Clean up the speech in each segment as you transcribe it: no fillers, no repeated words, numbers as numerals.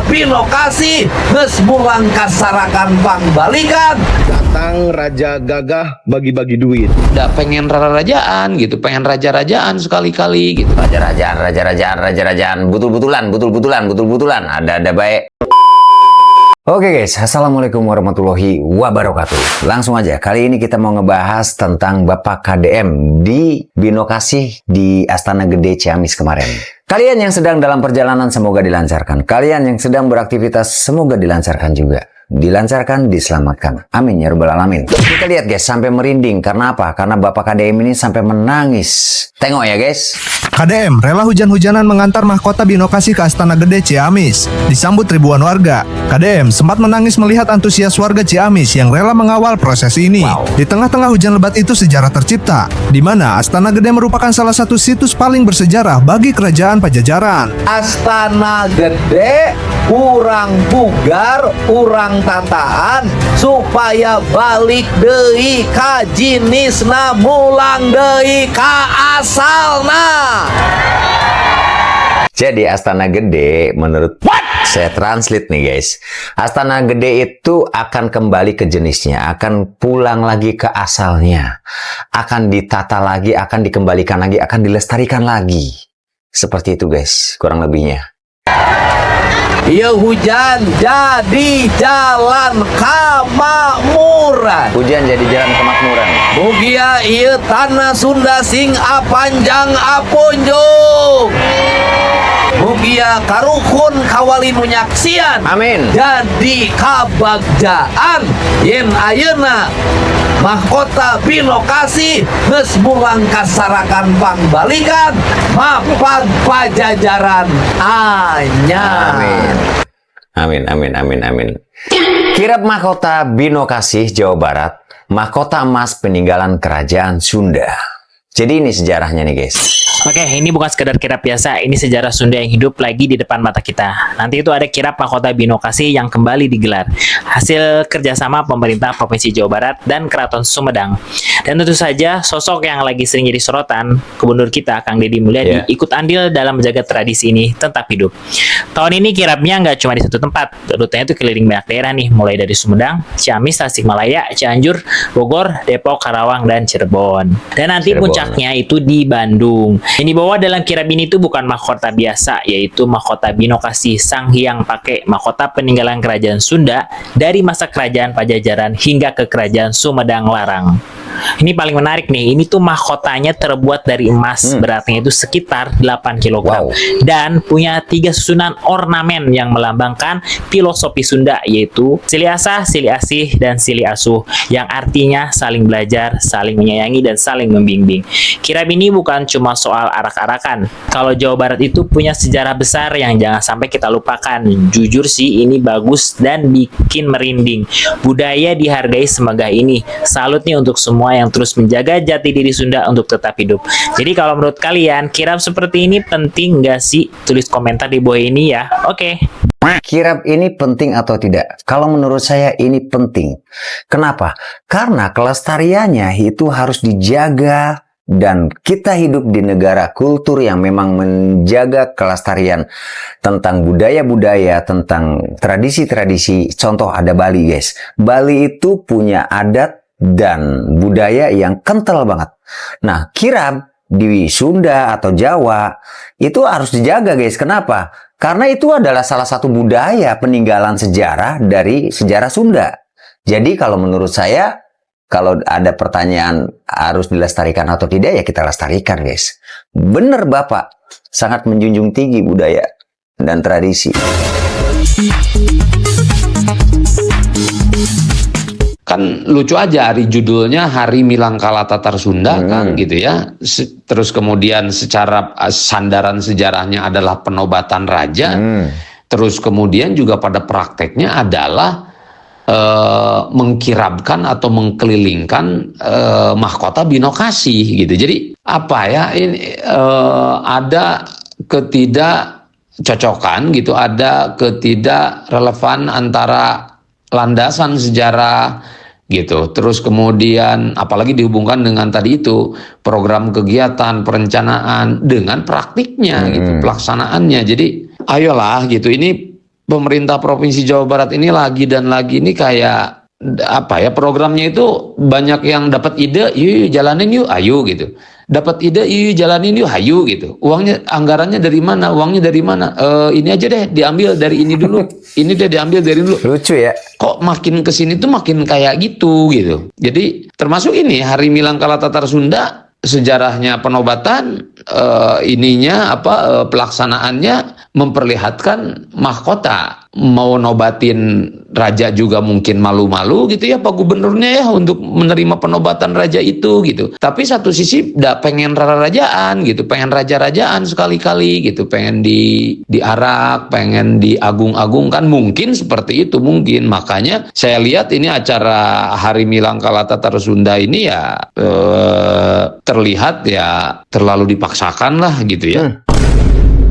mahkota binokasi geus mulang kasarakan pangbalikan. Datang Raja Gagah bagi-bagi duit. Udah pengen rajaan gitu, pengen raja-rajaan sekali-kali gitu. Raja-rajaan, betul-betulan, ada baik. Oke guys, assalamualaikum warahmatullahi wabarakatuh. Langsung aja, kali ini kita mau ngebahas tentang Bapak KDM di Binokasi di Astana Gede Ciamis kemarin. Kalian yang sedang dalam perjalanan semoga dilancarkan. Kalian yang sedang beraktivitas semoga dilancarkan juga. Dilancarkan, diselamatkan. Amin ya rabbal alamin. Kita lihat guys, sampai merinding. Karena apa? Karena Bapak KDM ini sampai menangis. Tengok ya guys. KDM rela hujan-hujanan mengantar mahkota Binokasi ke Astana Gede Ciamis. Disambut ribuan warga. KDM sempat menangis melihat antusias warga Ciamis yang rela mengawal proses ini. Di tengah-tengah hujan lebat itu sejarah tercipta, di mana Astana Gede merupakan salah satu situs paling bersejarah bagi kerajaan Pajajaran. Astana Gede urang bugar, urang tataan supaya balik deui ka jinisna, mulang deui ka asalna. Jadi Astana Gede menurut saya translate nih guys. Astana Gede itu akan kembali ke jenisnya, akan pulang lagi ke asalnya, akan ditata lagi, akan dikembalikan lagi, akan dilestarikan lagi. Seperti itu guys, kurang lebihnya. Ieu hujan jadi jalan kamakmuran. Hujan jadi jalan kemakmuran. Mugia ieu tanah Sunda sing apanjang apunjung. Mugia karukun kawali nu nyaksian. Amin. Jadi kabagjaan yen ayeuna mahkota Binokasi geus mulang kasarakan pangbalikan mapag Pajajaran anyar. Amin. Kirab mahkota Binokasi Jawa Barat, mahkota emas peninggalan kerajaan Sunda. Jadi ini sejarahnya nih guys. Oke, ini bukan sekedar kirap biasa, ini sejarah Sunda yang hidup lagi di depan mata kita. Nanti itu ada kirap mahkota Binokasi yang kembali digelar. Hasil kerjasama pemerintah Provinsi Jawa Barat dan Keraton Sumedang. Dan tentu saja sosok yang lagi sering jadi sorotan, Gubernur kita, Kang Deddy Mulyadi, ikut andil dalam menjaga tradisi ini tetap hidup. Tahun ini kirapnya nggak cuma di satu tempat, rutenya itu keliling banyak daerah nih, mulai dari Sumedang, Ciamis, Tasikmalaya, Cianjur, Bogor, Depok, Karawang, dan Cirebon. Dan nanti puncaknya itu di Bandung. Yang dibawa dalam kirap ini tuh bukan mahkota biasa, yaitu mahkota Binokasi Sang Hyang Pake, mahkota peninggalan kerajaan Sunda dari masa kerajaan Pajajaran hingga ke kerajaan Sumedang Larang. Ini paling menarik nih, ini tuh mahkotanya terbuat dari emas, beratnya itu sekitar 8 kg. Dan punya 3 susunan ornamen yang melambangkan filosofi Sunda, yaitu Sili Asah, Sili Asih, dan Sili Asuh, yang artinya saling belajar, saling menyayangi, dan saling membimbing. Kirap ini bukan cuma soal arak-arakan. Kalau Jawa Barat itu punya sejarah besar yang jangan sampai kita lupakan. Jujur sih, ini bagus dan bikin merinding. Budaya dihargai semegah ini. Salut nih untuk semua yang terus menjaga jati diri Sunda untuk tetap hidup. Jadi kalau menurut kalian, kirap seperti ini penting nggak sih? Tulis komentar di bawah ini ya. Oke. Kirap ini penting atau tidak? Kalau menurut saya ini penting. Kenapa? Karena kelestariannya itu harus dijaga. Dan kita hidup di negara kultur yang memang menjaga kelestarian tentang budaya-budaya, tentang tradisi-tradisi. Contoh ada Bali guys. Bali itu punya adat dan budaya yang kental banget. Nah, kirap di Sunda atau Jawa itu harus dijaga guys. Kenapa? Karena itu adalah salah satu budaya peninggalan sejarah dari sejarah Sunda. Jadi kalau menurut saya, kalau ada pertanyaan harus dilestarikan atau tidak, ya kita lestarikan guys. Bener Bapak, sangat menjunjung tinggi budaya dan tradisi. Kan lucu aja, hari judulnya Hari Milangkala Tatar Sunda kan gitu ya. Terus kemudian secara sandaran sejarahnya adalah penobatan raja. Terus kemudian juga pada prakteknya adalah mengkirabkan atau mengkelilingkan mahkota Binokasi gitu. Jadi apa ya, ini ada ketidakcocokan gitu, ada ketidakrelevan antara landasan sejarah gitu. Terus kemudian apalagi dihubungkan dengan tadi itu program kegiatan, perencanaan dengan praktiknya gitu, pelaksanaannya. Jadi ayolah gitu, ini pemerintah Provinsi Jawa Barat ini lagi dan lagi ini kayak apa ya, programnya itu banyak yang dapat ide, yuk jalanin yuk, ayo gitu. Dapat ide, yuk jalanin yuk, ayo gitu. Uangnya, anggarannya dari mana? Uangnya dari mana? Ini aja deh, diambil dari ini dulu. Ini deh diambil dari dulu. Lucu ya. Kok makin kesini tuh makin kayak gitu. Jadi termasuk ini Hari Milangkala Tatar Sunda, sejarahnya penobatan, pelaksanaannya memperlihatkan mahkota. Mau nobatin raja juga mungkin malu-malu gitu ya Pak Gubernurnya ya untuk menerima penobatan raja itu gitu. Tapi satu sisi pengen rara-rajaan gitu, pengen raja-rajaan sekali-kali gitu, pengen diarak, pengen diagung-agungkan, mungkin seperti itu mungkin. Makanya saya lihat ini acara Hari Milangkala Tatar Sunda ini ya terlihat ya terlalu dipaksakan lah gitu ya.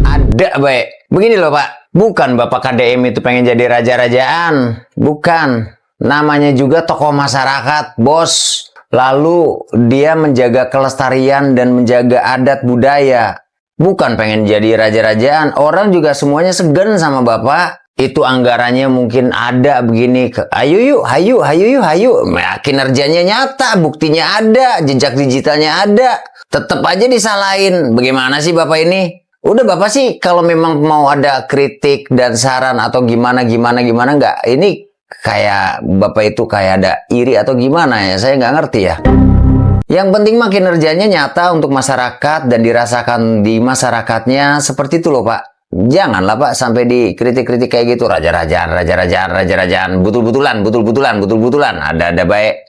Ada baik. Begini loh Pak, bukan Bapak KDM itu pengen jadi raja-rajaan. Bukan. Namanya juga tokoh masyarakat, bos. Lalu dia menjaga kelestarian dan menjaga adat budaya. Bukan pengen jadi raja-rajaan. Orang juga semuanya segan sama Bapak. Itu anggarannya mungkin ada begini. Ayo yuk, hayu. Nah, kinerjanya nyata, buktinya ada, jejak digitalnya ada. Tetap aja disalahin. Bagaimana sih Bapak ini? Udah Bapak sih kalau memang mau ada kritik dan saran atau gimana nggak, ini kayak Bapak itu kayak ada iri atau gimana ya, saya nggak ngerti ya. Yang penting mah kinerjanya nyata untuk masyarakat dan dirasakan di masyarakatnya, seperti itu loh Pak. Janganlah Pak sampai dikritik-kritik kayak gitu, raja-rajaan, butul-butulan, ada baik.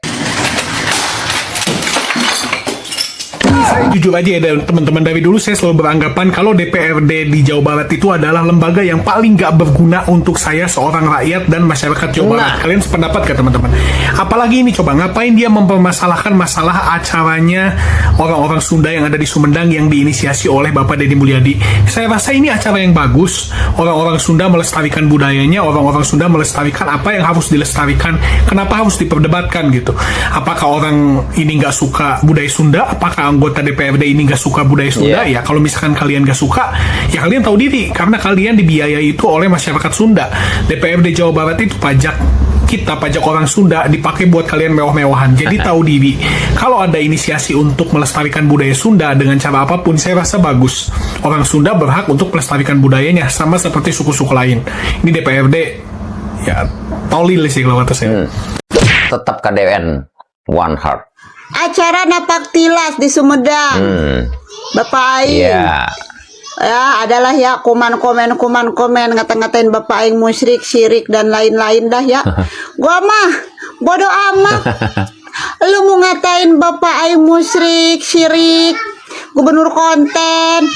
Saya jujur aja ya teman-teman, dari dulu saya selalu beranggapan kalau DPRD di Jawa Barat itu adalah lembaga yang paling gak berguna untuk saya seorang rakyat dan masyarakat Jawa Barat. Kalian sependapat gak teman-teman? Apalagi ini coba, ngapain dia mempermasalahkan masalah acaranya orang-orang Sunda yang ada di Sumedang yang diinisiasi oleh Bapak Deddy Mulyadi. Saya rasa ini acara yang bagus. Orang-orang Sunda melestarikan budayanya, orang-orang Sunda melestarikan apa yang harus dilestarikan. Kenapa harus diperdebatkan gitu? Apakah orang ini gak suka budaya Sunda? Apakah anggota DPRD ini gak suka budaya Sunda? Ya kalau misalkan kalian gak suka, ya kalian tahu diri, karena kalian dibiayai itu oleh masyarakat Sunda. DPRD Jawa Barat itu pajak kita, pajak orang Sunda, dipakai buat kalian mewah-mewahan. Jadi tahu diri. Kalau ada inisiasi untuk melestarikan budaya Sunda dengan cara apapun, saya rasa bagus. Orang Sunda berhak untuk melestarikan budayanya, sama seperti suku-suku lain. Ini DPRD ya tolil sih kalau kata saya. Tetap KDN One Heart. Acara napak tilas di Sumedang, Bapak Aing. Ya adalah ya komen ngata-ngatain Bapak Aing musyrik, syirik dan lain-lain dah ya. Gua mah bodo amat. Lu mau ngatain Bapak Aing musyrik, syirik, gubernur konten,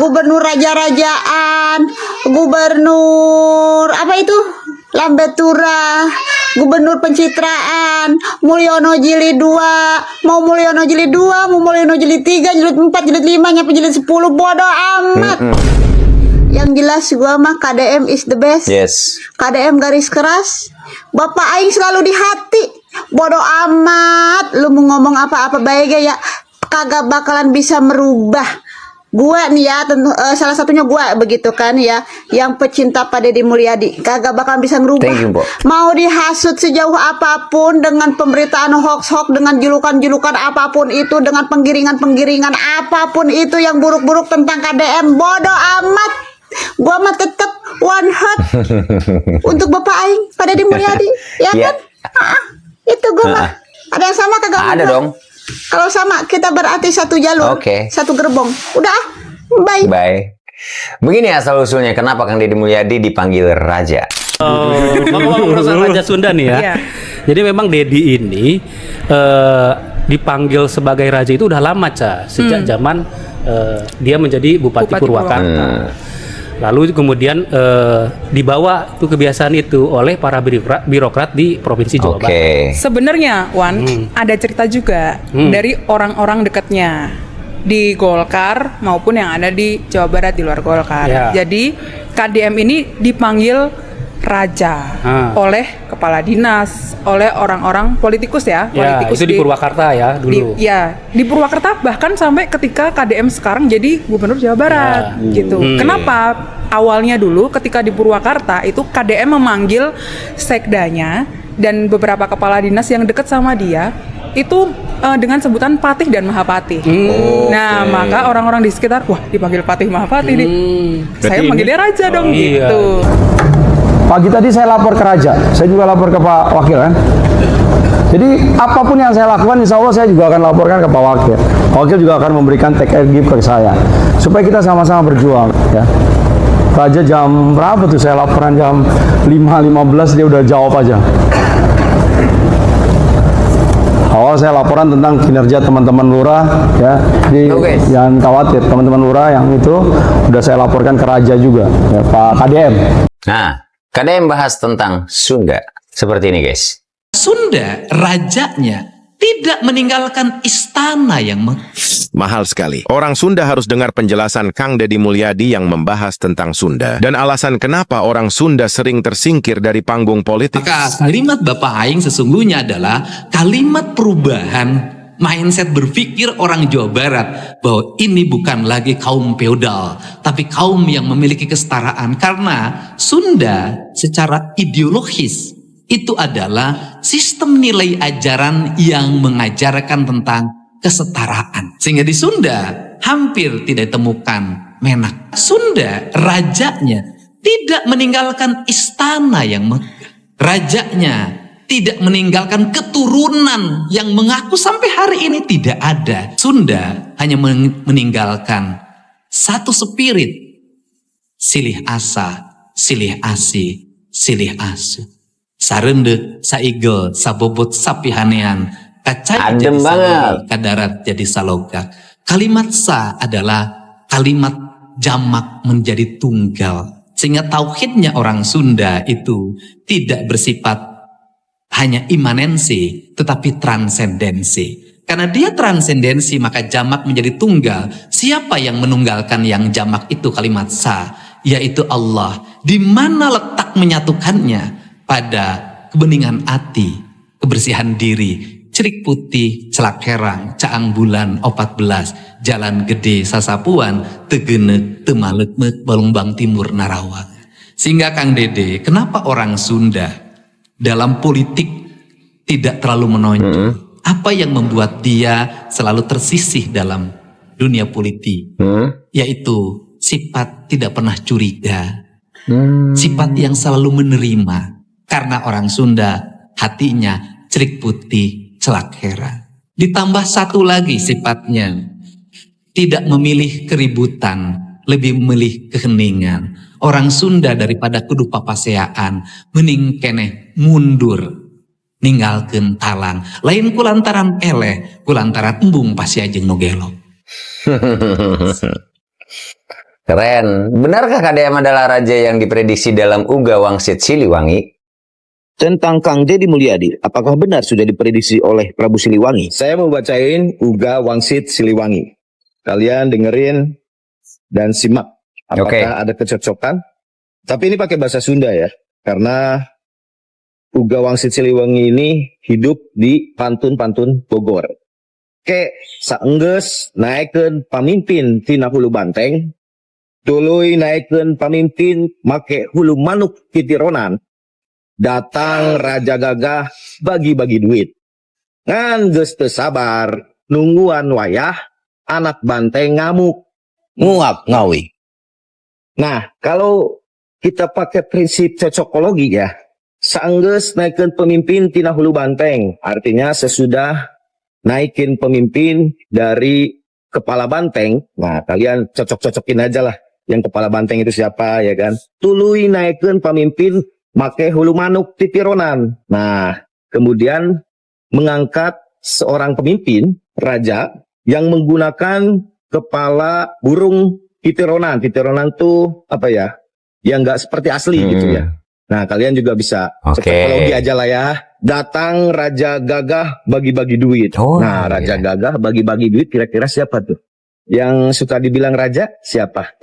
gubernur raja-rajaan, gubernur apa itu? Lambetura, gubernur pencitraan, Mulyono Jilid 2, mau Mulyono Jilid 2, mau Mulyono Jilid 3, Jilid 4, Jilid 5, nyampe Jilid 10, bodo amat. Yang jelas gua mah KDM is the best. Yes. KDM garis keras. Bapak Aing selalu di hati. Bodo amat, lu mau ngomong apa-apa baik ya, kagak bakalan bisa merubah. Gua nih ya, salah satunya gua begitu kan ya, yang pecinta Pak Deddy Mulyadi, kagak bakal bisa ngerubah. Mau dihasut sejauh apapun dengan pemberitaan hoax-hoax, dengan julukan-julukan apapun itu, dengan penggiringan-penggiringan apapun itu yang buruk-buruk tentang KDM, bodo amat. Gua mah tetap one heart untuk Bapak Aing Pak Deddy Mulyadi, ya kan? Itu gua mah. Ada yang sama kagak? Ada dong. Kalau sama, kita berarti satu jalur, satu gerbong. Udah, bye. Begini asal-usulnya kenapa Kang Deddy Mulyadi dipanggil raja. Ngomong-ngomong masalah raja Sunda nih ya. Jadi memang Deddy ini dipanggil sebagai raja itu udah lama, sejak zaman dia menjadi Bupati Purwakarta. Lalu kemudian dibawa tuh kebiasaan itu oleh para birokrat di Provinsi Jawa Barat. Sebenarnya Wan, ada cerita juga dari orang-orang dekatnya di Golkar maupun yang ada di Jawa Barat di luar Golkar. Jadi KDM ini dipanggil raja oleh kepala dinas, oleh orang-orang politikus ya. Ya, Politikus itu di Purwakarta ya dulu. di Purwakarta, bahkan sampai ketika KDM sekarang jadi gubernur Jawa Barat gitu. Kenapa? Awalnya dulu ketika di Purwakarta itu KDM memanggil sekdanya dan beberapa kepala dinas yang dekat sama dia itu dengan sebutan Patih dan Mahapatih. Nah, maka orang-orang di sekitar, wah dipanggil Patih Mahapatih nih. Saya manggilnya Raja dong gitu. Pagi tadi saya lapor ke Raja, saya juga lapor ke Pak Wakil kan. Jadi apapun yang saya lakukan, insya Allah saya juga akan laporkan ke Pak Wakil. Pak Wakil juga akan memberikan take and give ke saya, supaya kita sama-sama berjuang. Ya. Raja jam berapa tuh saya laporan jam 5.15 dia udah jawab aja. Awal saya laporan tentang kinerja teman-teman lurah, ya, jangan khawatir, teman-teman lurah yang itu udah saya laporkan ke Raja juga, ya, Pak KDM. Nah, KDM bahas tentang Sunda seperti ini, guys. Sunda, rajanya tidak meninggalkan istana yang mahal sekali. Orang Sunda harus dengar penjelasan Kang Deddy Mulyadi yang membahas tentang Sunda dan alasan kenapa orang Sunda sering tersingkir dari panggung politik. Maka kalimat Bapak Aing sesungguhnya adalah kalimat perubahan mindset berpikir orang Jawa Barat bahwa ini bukan lagi kaum feodal, tapi kaum yang memiliki kesetaraan, karena Sunda secara ideologis itu adalah sistem nilai ajaran yang mengajarkan tentang kesetaraan. Sehingga di Sunda hampir tidak ditemukan menak. Sunda, rajanya tidak meninggalkan istana yang megah. Rajanya tidak meninggalkan keturunan yang mengaku sampai hari ini tidak ada. Sunda hanya meninggalkan satu spirit. Silih asa, silih asi, silih asu. Sarende, saigel, sabobot, sapihanean, kacai jadi salori, kadarat jadi saloga. Kalimat sa adalah kalimat jamak menjadi tunggal. Sehingga tauhidnya orang Sunda itu tidak bersifat hanya imanensi, tetapi transendensi. Karena dia transendensi, maka jamak menjadi tunggal. Siapa yang menunggalkan yang jamak itu kalimat sa, yaitu Allah. Di mana letak menyatukannya? Pada kebeningan hati, kebersihan diri, cerik putih, celak herang, caang bulan, 14, jalan gede, sasapuan, tegenek, temalek-mek, balungbang timur, narawang. Sehingga Kang Dede, kenapa orang Sunda dalam politik tidak terlalu menonjol? Apa yang membuat dia selalu tersisih dalam dunia politik? Yaitu sifat tidak pernah curiga, sifat yang selalu menerima. Karena orang Sunda hatinya cerik putih, celak herang. Ditambah satu lagi sifatnya, tidak memilih keributan, lebih memilih keheningan. Orang Sunda daripada kudu papaseaan, mending keneh mundur, ninggalkeun talang. Lain kulantaran eleh, kulantaran embung pasia jeung nogelo. Keren. Benarkah KDM adalah raja yang diprediksi dalam Uga Wangsit Siliwangi? Tentang Kang Deddy Mulyadi, apakah benar sudah diprediksi oleh Prabu Siliwangi? Saya mau bacain Uga Wangsit Siliwangi. Kalian dengerin dan simak. Apakah ada kecocokan? Tapi ini pakai bahasa Sunda ya. Karena Uga Wangsit Siliwangi ini hidup di pantun-pantun Bogor. Ke saenggeus naikeun pamimpin tina hulu banteng, tuluy naikeun pamimpin make hulu manuk titironan. Datang Raja Gagah bagi-bagi duit. Ngan geus teu sabar, nungguan wayah, anak banteng ngamuk, nguap ngawi. Nah, kalau kita pakai prinsip cocokologi ya, saenggeus naikeun pemimpin tina hulu banteng, artinya sesudah naikin pemimpin dari kepala banteng. Nah, kalian cocok-cocokin aja lah yang kepala banteng itu siapa ya kan. Tuluy naikeun pemimpin make hulu manuk titironan. Nah, kemudian mengangkat seorang pemimpin, raja, yang menggunakan kepala burung titironan. Titironan tuh apa ya? Yang nggak seperti asli gitu ya. Nah, kalian juga bisa cocokologi aja lah ya. Datang Raja Gagah bagi-bagi duit. Nah, Raja Gagah bagi-bagi duit kira-kira siapa tuh? Yang suka dibilang raja siapa?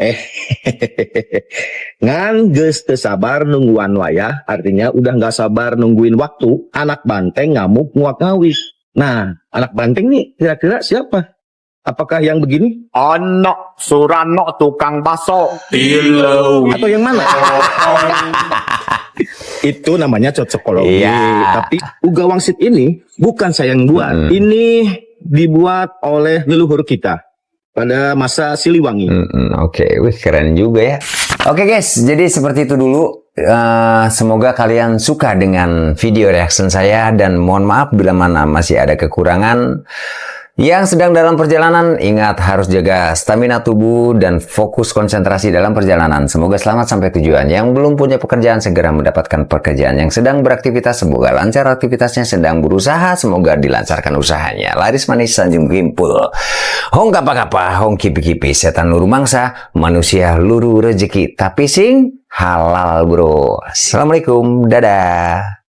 Ngan geus teu sabar nungguan wayah, artinya udah nggak sabar nungguin waktu. Anak banteng ngamuk nguak ngawis. Nah, anak banteng nih kira-kira siapa? Apakah yang begini? Anak Surano tukang baso. Atau yang mana? Itu namanya cocokologi. Tapi Uga Wangsit ini bukan saya yang buat. Ini dibuat oleh leluhur kita pada masa Siliwangi. Oke, wih keren juga ya. Oke guys, jadi seperti itu dulu. Semoga kalian suka dengan video reaction saya dan mohon maaf bila mana masih ada kekurangan. Yang sedang dalam perjalanan, ingat harus jaga stamina tubuh dan fokus konsentrasi dalam perjalanan. Semoga selamat sampai tujuan. Yang belum punya pekerjaan, segera mendapatkan pekerjaan. Yang sedang beraktivitas, semoga lancar aktivitasnya. Sedang berusaha, semoga dilancarkan usahanya. Laris manis sanjung gimpul. Hong kapa-kapa, hong kipi-kipi. Setan luru mangsa, manusia luru rezeki. Tapi sing halal bro. Assalamualaikum, dadah.